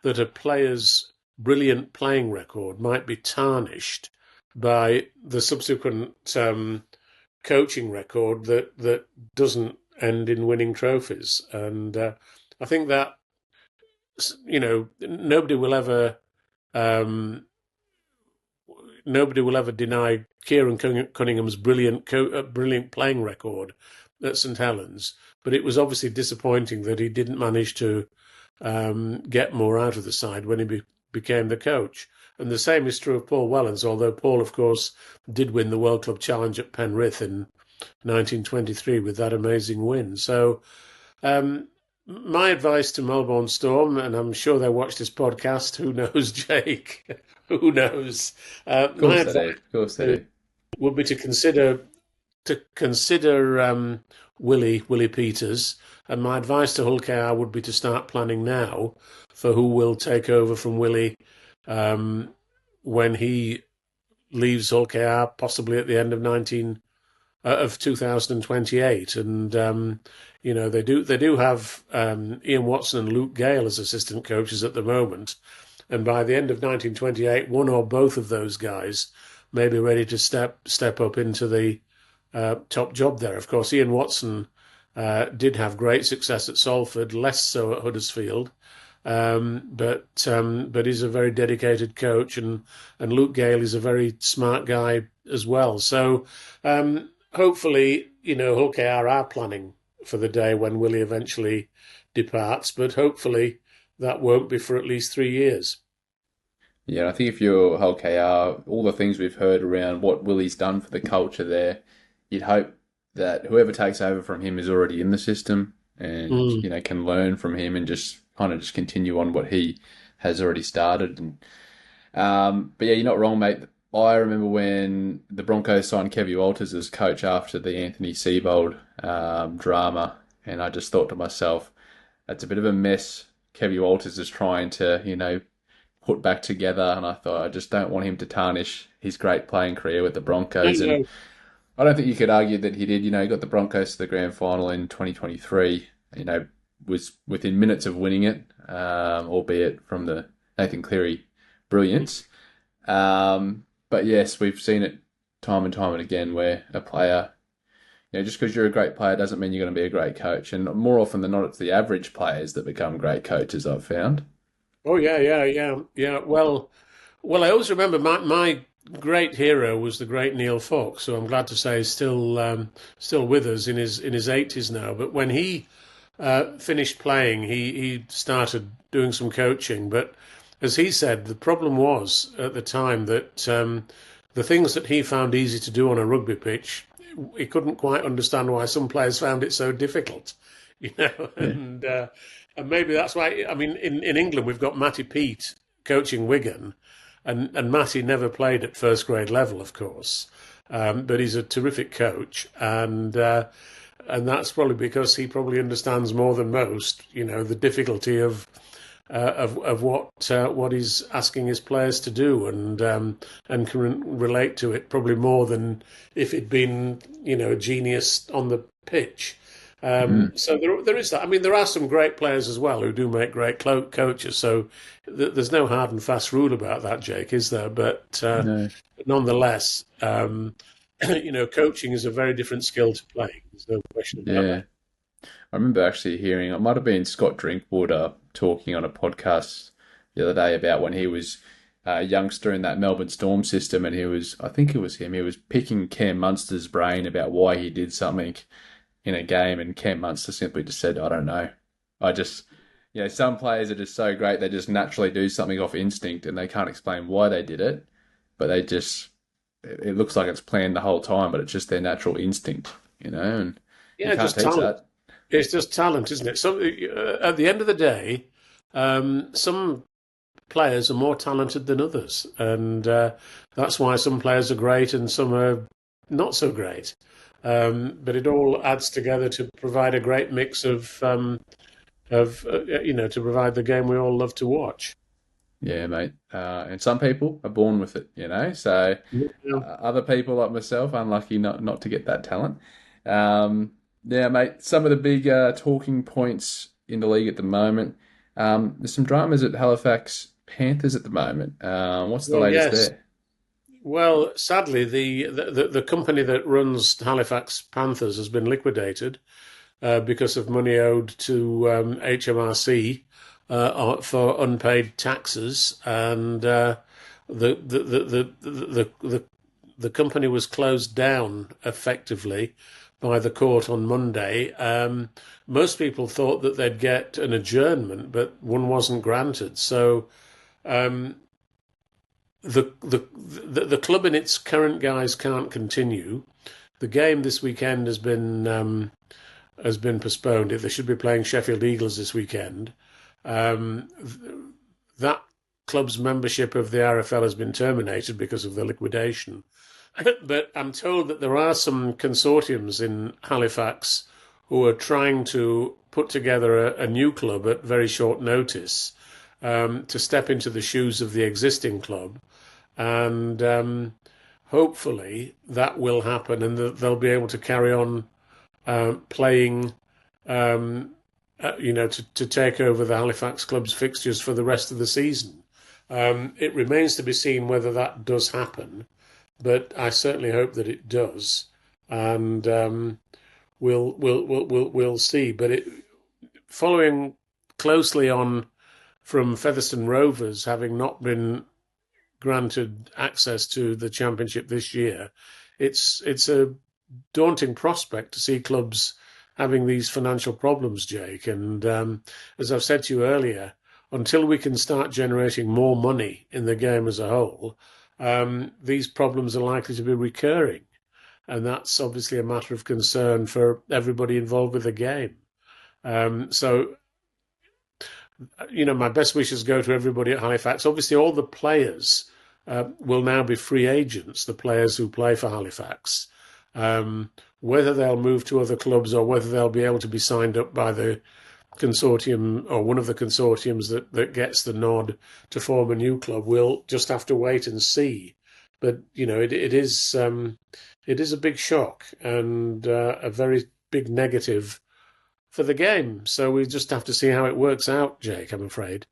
that a player's brilliant playing record might be tarnished by the subsequent coaching record that doesn't end in winning trophies. And I think that nobody will ever deny Kieran Cunningham's brilliant playing record at St Helens, but it was obviously disappointing that he didn't manage to get more out of the side when he became the coach. And the same is true of Paul Wellens, although Paul, of course, did win the World Club Challenge at Penrith in 1923 with that amazing win. So my advice to Melbourne Storm, and I'm sure they watch this podcast, who knows, Jake? Who knows? Of course they do. Of course they do. Would be to consider Willie Peters, and my advice to Hull KR would be to start planning now for who will take over from Willie when he leaves Hull KR, possibly at the end of 2028. And they do have Ian Watson and Luke Gale as assistant coaches at the moment, and by the end of 1928, one or both of those guys may be ready to step up into the top job there. Of course, Ian Watson did have great success at Salford, less so at Huddersfield, but he's a very dedicated coach, and Luke Gale is a very smart guy as well. So hopefully, Hull KR are planning for the day when Willie eventually departs, but hopefully that won't be for at least 3 years. Yeah, I think if you're Hull KR, all the things we've heard around what Willie's done for the culture there, you'd hope that whoever takes over from him is already in the system and can learn from him and just continue on what he has already started. And but yeah, you're not wrong, mate. I remember when the Broncos signed Kevin Walters as coach after the Anthony Seibold drama, and I just thought to myself, that's a bit of a mess Kevin Walters is trying to, put back together, and I thought, I just don't want him to tarnish his great playing career with the Broncos. And I don't think you could argue that he did. He got the Broncos to the grand final in 2023, was within minutes of winning it, albeit from the Nathan Cleary brilliance. But yes, we've seen it time and time and again where a player, just because you're a great player doesn't mean you're going to be a great coach. And more often than not, it's the average players that become great coaches, I've found. Oh, yeah. Well, I always remember my great hero was the great Neil Fox, who I'm glad to say is still with us in his 80s now. But when he finished playing, he started doing some coaching. But as he said, the problem was at the time that the things that he found easy to do on a rugby pitch, he couldn't quite understand why some players found it so difficult, and maybe that's why. I mean, in England we've got Matty Peat coaching Wigan, and Matty never played at first grade level, of course, but he's a terrific coach, and that's probably because he probably understands more than most, the difficulty of what he's asking his players to do, and can relate to it probably more than if he'd been a genius on the pitch. So there is that. I mean, there are some great players as well who do make great coaches. So there's no hard and fast rule about that, Jake, is there? But No. nonetheless, coaching is a very different skill to playing. There's no question about that. I remember actually hearing, it might have been Scott Drinkwater talking on a podcast the other day about when he was youngster in that Melbourne Storm system, and I think it was him, he was picking Cam Munster's brain about why he did something in a game, and Cam Munster simply just said, I don't know. I just, some players are just so great, they just naturally do something off instinct and they can't explain why they did it, but it looks like it's planned the whole time, but it's just their natural instinct, and you Yeah, can't just teach talent. that. It's just talent, isn't it? So at the end of the day, some players are more talented than others, and that's why some players are great and some are not so great. But it all adds together to provide a great mix of to provide the game we all love to watch. Yeah, mate. And some people are born with it, So Yeah. other people like myself, unlucky not to get that talent. Yeah, mate. Some of the big talking points in the league at the moment. There's some dramas at Halifax Panthers at the moment. What's the Well, latest yes. there? Well, sadly, the company that runs Halifax Panthers has been liquidated because of money owed to HMRC for unpaid taxes, and the company was closed down effectively by the court on Monday. Most people thought that they'd get an adjournment, but one wasn't granted. So um, the club in its current guise can't continue. The game this weekend has been postponed. They should be playing Sheffield Eagles this weekend. Um, that club's membership of the RFL has been terminated because of the liquidation. But I'm told that there are some consortiums in Halifax who are trying to put together a new club at very short notice to step into the shoes of the existing club. And hopefully that will happen and they'll be able to carry on playing, to take over the Halifax club's fixtures for the rest of the season. It remains to be seen whether that does happen, but I certainly hope that it does, and we'll see. But following closely on from Featherstone Rovers having not been granted access to the championship this year, it's a daunting prospect to see clubs having these financial problems, Jake. And as I've said to you earlier, until we can start generating more money in the game as a whole, these problems are likely to be recurring. And that's obviously a matter of concern for everybody involved with the game. So, my best wishes go to everybody at Halifax. Obviously, all the players will now be free agents, the players who play for Halifax. Whether they'll move to other clubs or whether they'll be able to be signed up by the consortium or one of the consortiums that gets the nod to form a new club, we'll just have to wait and see. But it is a big shock and a very big negative for the game. So we just have to see how it works out, Jake, I'm afraid.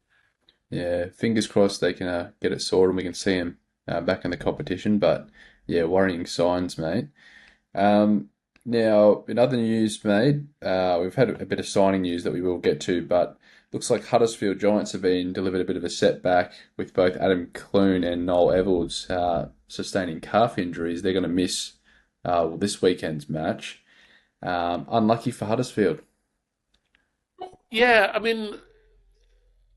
Yeah, fingers crossed they can get it sorted and we can see him back in the competition. But yeah, worrying signs, mate. Now, in other news, mate, we've had a bit of signing news that we will get to, but looks like Huddersfield Giants have been delivered a bit of a setback with both Adam Clune and Noel Evans sustaining calf injuries. They're going to miss this weekend's match. Unlucky for Huddersfield. Yeah, I mean,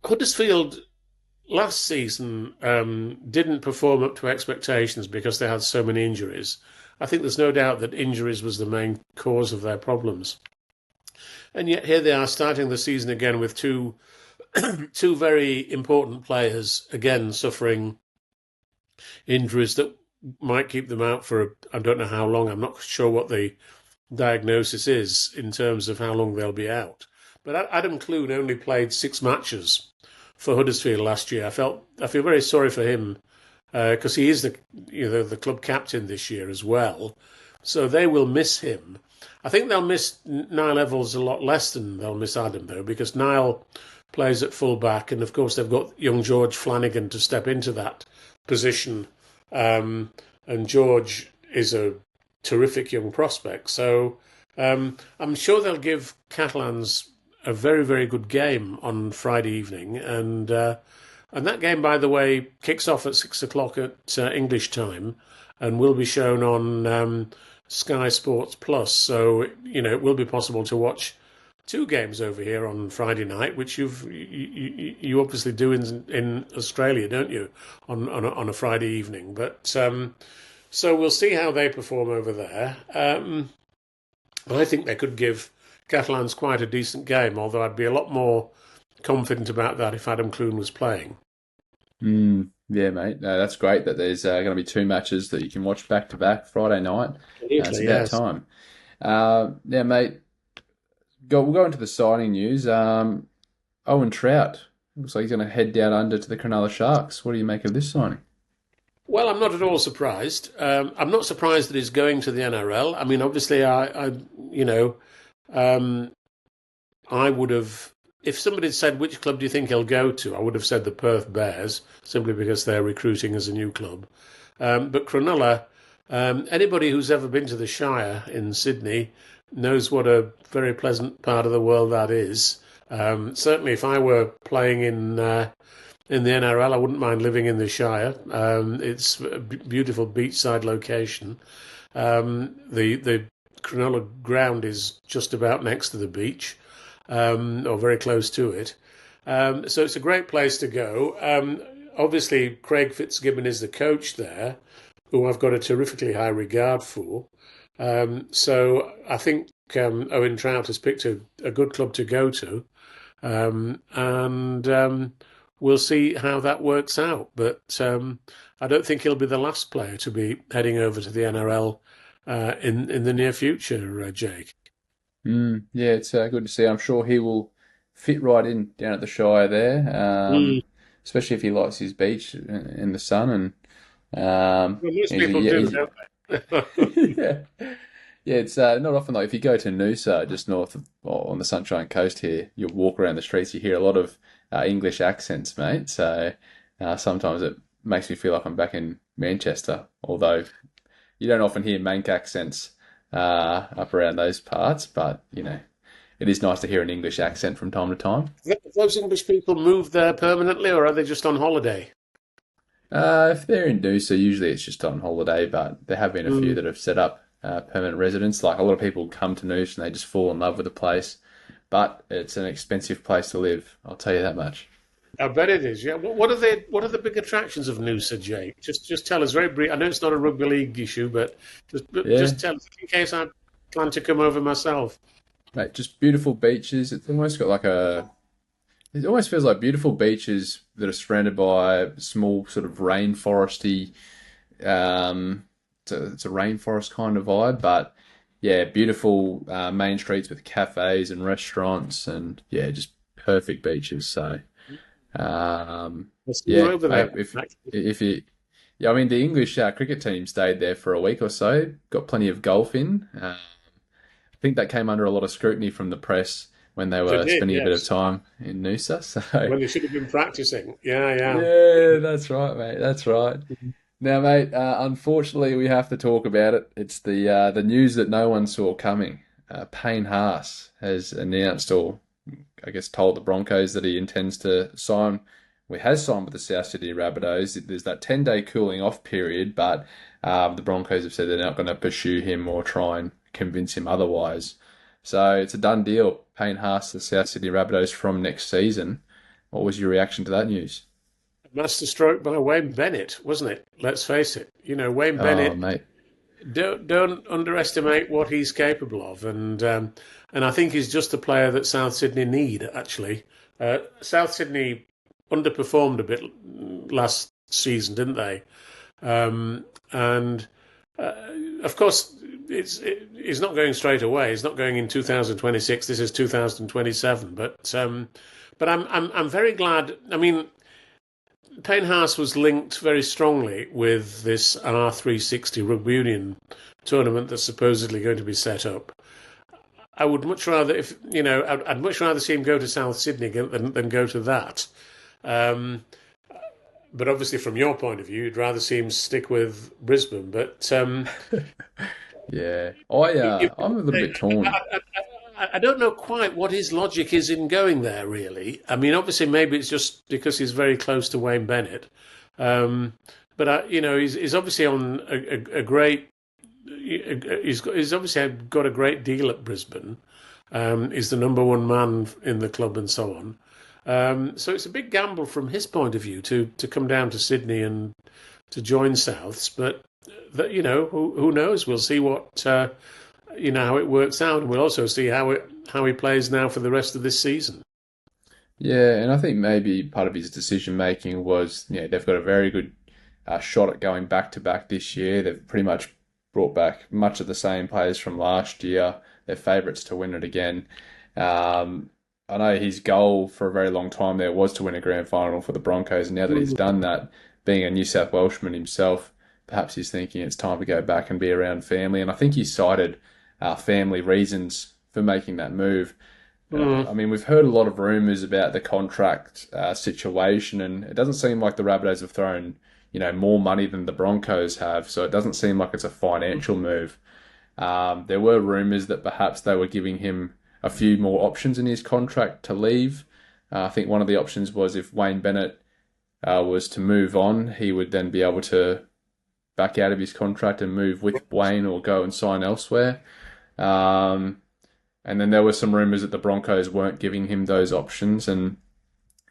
Huddersfield last season didn't perform up to expectations because they had so many injuries. I think there's no doubt that injuries was the main cause of their problems. And yet here they are starting the season again with two very important players again suffering injuries that might keep them out for I don't know how long. I'm not sure what the diagnosis is in terms of how long they'll be out. But Adam Clune only played 6 matches for Huddersfield last year. I feel very sorry for him because he is the club captain this year as well. So they will miss him. I think they'll miss Niall Evans a lot less than they'll miss Adam, though, because Niall plays at full back, and of course they've got young George Flanagan to step into that position. And George is a terrific young prospect. So I'm sure they'll give Catalans a very, very good game on Friday evening, and And that game, by the way, kicks off at 6 o'clock at English time, and will be shown on Sky Sports Plus. So it will be possible to watch two games over here on Friday night, which you obviously do in Australia, don't you, on a Friday evening? But so we'll see how they perform over there. I think they could give Catalans quite a decent game, although I'd be a lot more confident about that if Adam Clune was playing. Yeah, mate. No, that's great that there's going to be two matches that you can watch back to back Friday night. It's Absolutely, about yes. time. Yeah, mate. We'll go into the signing news. Owen Trout looks like he's going to head down under to the Cronulla Sharks. What do you make of this signing? Well, I'm not at all surprised. I'm not surprised that he's going to the NRL. I mean, obviously, I would have, if somebody had said, which club do you think he'll go to? I would have said the Perth Bears, simply because they're recruiting as a new club. But Cronulla, anybody who's ever been to the Shire in Sydney knows what a very pleasant part of the world that is. Certainly, if I were playing in the NRL, I wouldn't mind living in the Shire. It's a beautiful beachside location. The Cronulla ground is just about next to the beach, or very close to it. So it's a great place to go. Obviously, Craig Fitzgibbon is the coach there, who I've got a terrifically high regard for. So I think Owen Trout has picked a good club to go to. And we'll see how that works out. But I don't think he'll be the last player to be heading over to the NRL in the near future, Jake. Yeah, it's good to see. I'm sure he will fit right in down at the Shire there, especially if he likes his beach in the sun. And Well, most people do, don't they? yeah. Yeah, it's not often though. If you go to Noosa, just north of, or on the Sunshine Coast here, you'll walk around the streets, you hear a lot of English accents, mate. So sometimes it makes me feel like I'm back in Manchester, although you don't often hear Manc accents up around those parts. But it is nice to hear an English accent from time to time. Have those English people moved there permanently, or are they just on holiday? If they're in Noosa, usually it's just on holiday, but there have been a few that have set up permanent residence. Like a lot of people come to Noosa and they just fall in love with the place, but it's an expensive place to live. I'll tell you that much. I bet it is. Yeah. What are the big attractions of Noosa, Jake? Just tell us very brief. I know it's not a rugby league issue, but Yeah, just tell us in case I plan to come over myself. mate, just beautiful beaches. It's almost got like it almost feels like beautiful beaches that are surrounded by small sort of rainforesty. It's a rainforest kind of vibe, but yeah, beautiful main streets with cafes and restaurants, and yeah, just perfect beaches. So Let's go yeah, over mate, there. if you yeah, I mean the English cricket team stayed there for a week or so, got plenty of golf in. I think that came under a lot of scrutiny from the press when they They were did, spending a bit of yes. time in Noosa. So When they should have been practicing. Yeah, yeah. yeah, that's right, mate. That's right. Now, mate, unfortunately, we have to talk about it. It's the news that no one saw coming. Payne Haas has announced, or I guess told the Broncos that he intends to sign. Well, he has signed with the South Sydney Rabbitohs. There's that 10-day cooling off period, but the Broncos have said they're not going to pursue him or try and convince him otherwise. So it's a done deal. Payne Haas, the South Sydney Rabbitohs from next season. What was your reaction to that news? Masterstroke by Wayne Bennett, wasn't it? Let's face it. Wayne Oh, Bennett. mate. Don't underestimate what he's capable of, and I think he's just the player that South Sydney need. Actually, South Sydney underperformed a bit last season, didn't they? And of course, he's not going straight away. He's not going in 2026. This is 2027. But I'm very glad. I mean, Payne Haas was linked very strongly with this R360 rugby union tournament that's supposedly going to be set up. I would much rather, I'd much rather see him go to South Sydney than go to that. But obviously, from your point of view, you'd rather see him stick with Brisbane. But Yeah, you- I'm a little bit torn. I don't know quite what his logic is in going there, really. I mean, obviously, maybe it's just because he's very close to Wayne Bennett. Um, but, he's obviously on a great. He's obviously got a great deal at Brisbane. He's the number one man in the club and so on. So it's a big gamble from his point of view to come down to Sydney and to join Souths. But, who knows? We'll see what. How it works out, and we'll also see how he plays now for the rest of this season. Yeah, and I think maybe part of his decision making was, they've got a very good shot at going back to back this year. They've pretty much brought back much of the same players from last year. They're favourites to win it again. I know his goal for a very long time there was to win a grand final for the Broncos, and now that he's done that, being a New South Welshman himself, perhaps he's thinking it's time to go back and be around family. And I think he cited family reasons for making that move. I mean, we've heard a lot of rumours about the contract situation, and it doesn't seem like the Rabbitohs have thrown, more money than the Broncos have. So it doesn't seem like it's a financial move. There were rumours that perhaps they were giving him a few more options in his contract to leave. I think one of the options was if Wayne Bennett was to move on, he would then be able to back out of his contract and move with Wayne or go and sign elsewhere. And then there were some rumours that the Broncos weren't giving him those options. And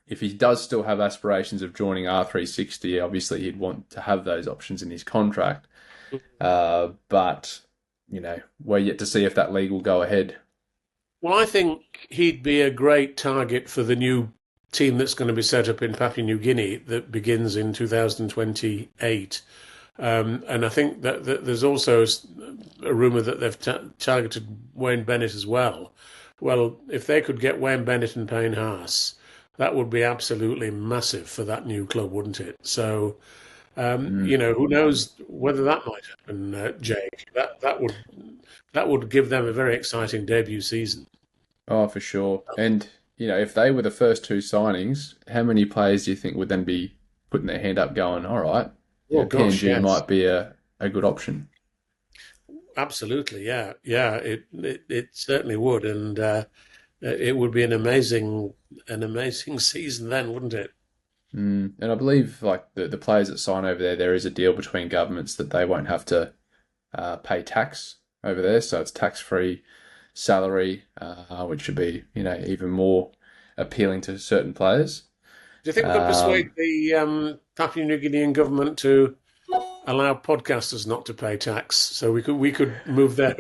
if he does still have aspirations of joining R360, obviously he'd want to have those options in his contract. But, we're yet to see if that league will go ahead. Well, I think he'd be a great target for the new team that's going to be set up in Papua New Guinea that begins in 2028. And I think that there's also a rumour that they've targeted Wayne Bennett as well. Well, if they could get Wayne Bennett and Payne Haas, that would be absolutely massive for that new club, wouldn't it? So, who knows whether that might happen, Jake? That would give them a very exciting debut season. Oh, for sure. And, if they were the first two signings, how many players do you think would then be putting their hand up going, all right, Gosh, PNG yes. might be a good option? Absolutely, yeah. It certainly would, and it would be an amazing season then, wouldn't it? And I believe like the players that sign over there is a deal between governments that they won't have to pay tax over there, so it's tax-free salary, which should be even more appealing to certain players. Do you think we could persuade the Papua New Guinean government to allow podcasters not to pay tax, so we could move there,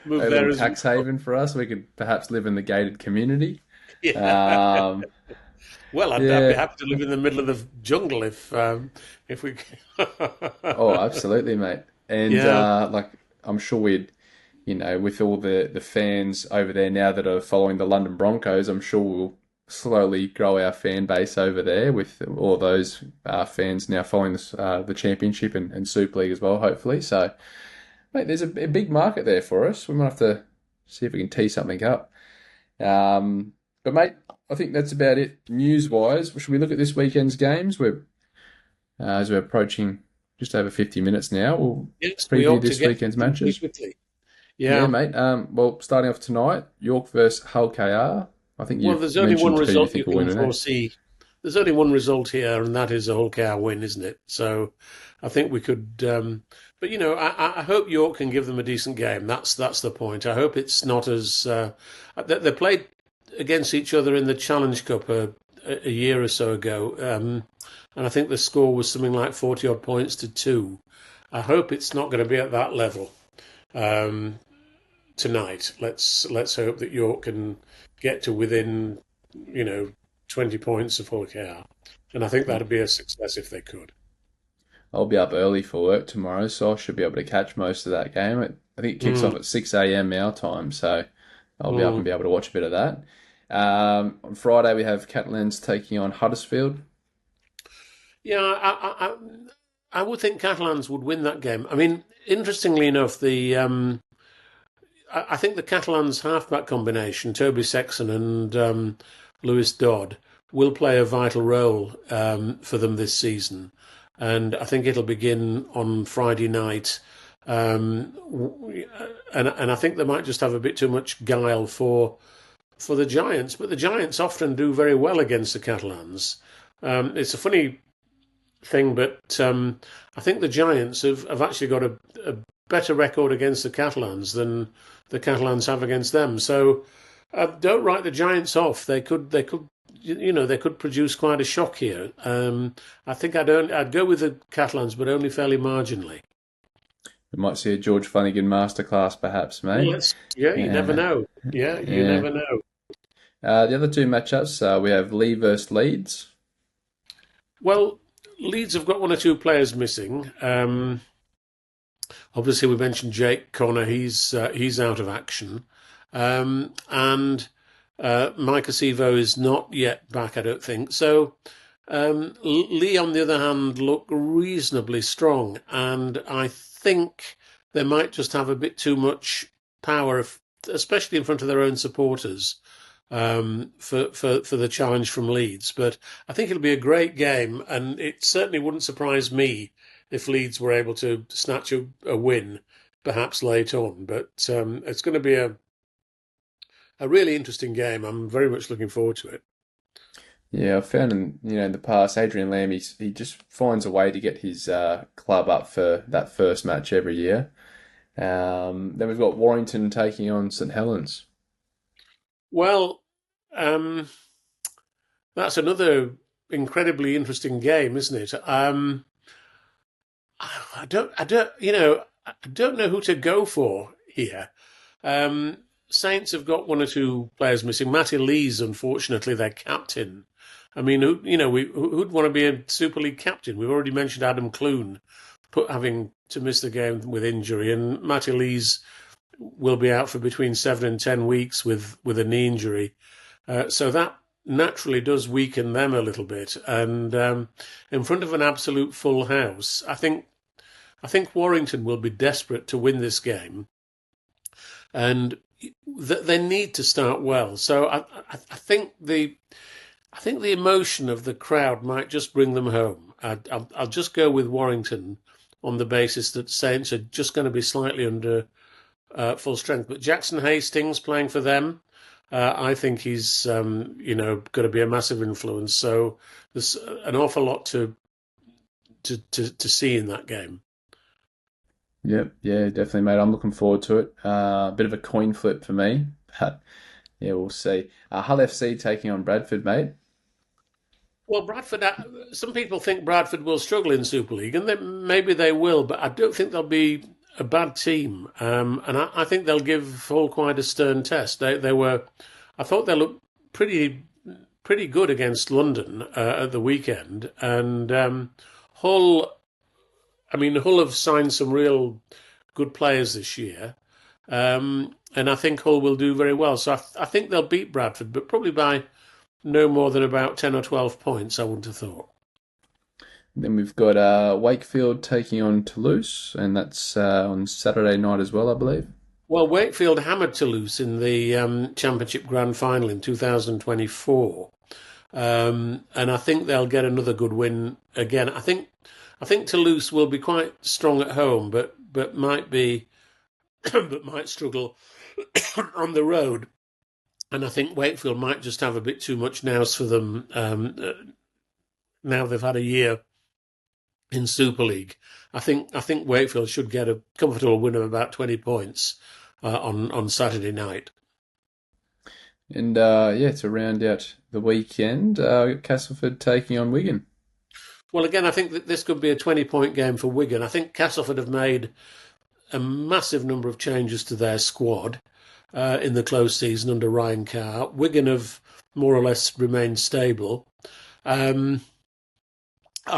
move A there little as tax well? haven for us. We could perhaps live in the gated community. Yeah. Um, Well, I'd be yeah. happy to live in the middle of the jungle if we. Oh, absolutely, mate. And Yeah. I'm sure with all the fans over there now that are following the London Broncos, I'm sure we'll slowly grow our fan base over there with all those fans now following the Championship and Super League as well, hopefully. So, mate, there's a big market there for us. We might have to see if we can tee something up. But, mate, I think that's about it news-wise. Should we look at this weekend's games? As we're approaching just over 50 minutes now, we'll Yes, we preview ought to this get weekend's through pretty matches. quickly. Yeah, Yeah. mate. Well, starting off tonight, York versus Hull KR. I think Well, you've there's only one mentioned who you result you think will can win in that. foresee. There's only one result here, and that is a Hull KR win, isn't it? So I think we could. But I hope York can give them a decent game. That's the point. I hope it's not as they played against each other in the Challenge Cup a year or so ago, and I think the score was something like 40 odd points to 2. I hope it's not going to be at that level um, tonight. Let's hope that York can get to within 20 points of Hull KR, and I think that'd be a success if they could. I'll be up early for work tomorrow, so I should be able to catch most of that game. I think it kicks off Mm, at 6 a.m. our time, so I'll be up and mm. be able to watch a bit of that. On Friday, we have Catalans taking on Huddersfield. Yeah, I would think Catalans would win that game. I mean, interestingly enough, I think the Catalans halfback combination, Toby Sexton and Lewis Dodd, will play a vital role for them this season. And I think it'll begin on Friday night And I think they might just have a bit too much guile for the Giants. But the Giants often do very well against the Catalans. It's a funny thing, but I think the Giants have actually got a better record against the Catalans than the Catalans have against them. So don't write the Giants off. They could they could produce quite a shock here. I think I'd go with the Catalans, but only fairly marginally. We might see a George Flanagan masterclass, perhaps, Well, mate. you never know. Yeah, you Yeah. never know. The other two matchups, we have Lee versus Leeds. Well, Leeds have got one or two players missing. Obviously, we mentioned Jake Connor. He's out of action, and Mike Acevo is not yet back. I don't think so. Lee, on the other hand, look reasonably strong, and I think they might just have a bit too much power, especially in front of their own supporters, for the challenge from Leeds. But I think it'll be a great game, and it certainly wouldn't surprise me if Leeds were able to snatch a win, perhaps late on. But it's going to be a really interesting game. I'm very much looking forward to it. Yeah, I've found in the past, Adrian Lamb, he just finds a way to get his club up for that first match every year. Then we've got Warrington taking on St Helens. Well, that's another incredibly interesting game, isn't it? I don't know who to go for here. Saints have got one or two players missing. Matty Lee's, unfortunately, their captain. I mean, who'd want to be a Super League captain? We've already mentioned Adam Clune having to miss the game with injury, and Matty Lee's will be out for between 7 and 10 weeks with a knee injury. So that naturally does weaken them a little bit. And in front of an absolute full house, I think Warrington will be desperate to win this game, and they need to start well. So I think the emotion of the crowd might just bring them home. I'll just go with Warrington on the basis that Saints are just going to be slightly under full strength. But Jackson Hastings playing for them, I think he's going to be a massive influence. So there's an awful lot to see in that game. Yep, yeah, definitely, mate. I'm looking forward to it. A bit of a coin flip for me, but yeah, we'll see. Hull FC taking on Bradford, mate. Well, Bradford. Some people think Bradford will struggle in Super League, and maybe they will, but I don't think they'll be a bad team. And I think they'll give Hull quite a stern test. They were. I thought they looked pretty good against London at the weekend, and Hull. I mean, Hull have signed some real good players this year, and I think Hull will do very well. So I think they'll beat Bradford, but probably by no more than about 10 or 12 points, I wouldn't have thought. Then we've got Wakefield taking on Toulouse, and that's on Saturday night as well, I believe. Well, Wakefield hammered Toulouse in the Championship Grand Final in 2024, and I think they'll get another good win again. I think Toulouse will be quite strong at home, but might be but might struggle on the road. And I think Wakefield might just have a bit too much nous for them now they've had a year in Super League. I think Wakefield should get a comfortable win of about 20 points on Saturday night. And to round out the weekend, Castleford taking on Wigan. Well, again, I think that this could be a 20-point game for Wigan. I think Castleford have made a massive number of changes to their squad in the close season under Ryan Carr. Wigan have more or less remained stable. I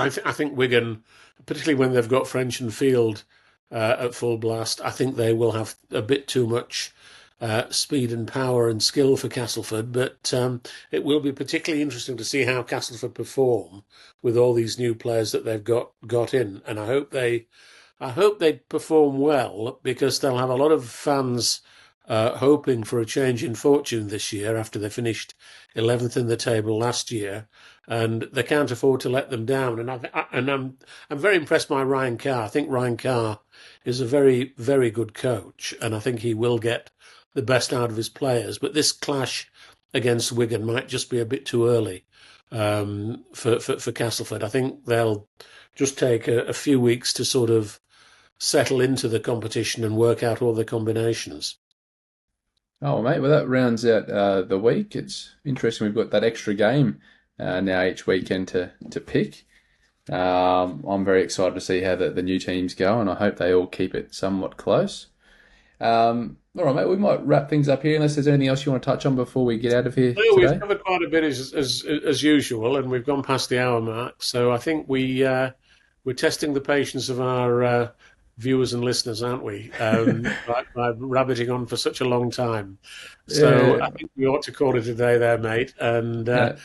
think Wigan, particularly when they've got French and Field at full blast, I think they will have a bit too much speed and power and skill for Castleford, but it will be particularly interesting to see how Castleford perform with all these new players that they've got in, and I hope they perform well, because they'll have a lot of fans hoping for a change in fortune this year after they finished 11th in the table last year. and they can't afford to let them down. I'm very impressed by Ryan Carr. I think Ryan Carr is a very, very good coach, and I think he will get the best out of his players. But this clash against Wigan might just be a bit too early for Castleford. I think they'll just take a few weeks to sort of settle into the competition and work out all the combinations. Oh, mate, well, that rounds out the week. It's interesting we've got that extra game now each weekend to pick. I'm very excited to see how the new teams go, and I hope they all keep it somewhat close. All right, mate, we might wrap things up here unless there's anything else you want to touch on before we get out of here Well, we've today. covered quite a bit as usual, and we've gone past the hour mark. So I think we're testing the patience of our viewers and listeners, aren't we? By rabbiting on for such a long time. So Yeah. I think we ought to call it a day there, mate. And Uh,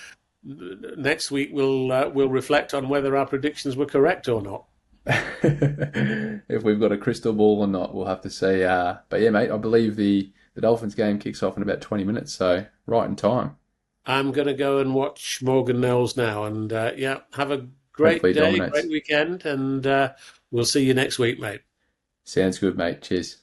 next week we'll reflect on whether our predictions were correct or not. if we've got a crystal ball or not, we'll have to see. But yeah, mate, I believe the Dolphins game kicks off in about 20 minutes, so right in time. I'm going to go and watch Morgan Knowles now. And yeah, have a Hopefully great it day, dominates. great weekend, and we'll see you next week, mate. Sounds good, mate. Cheers.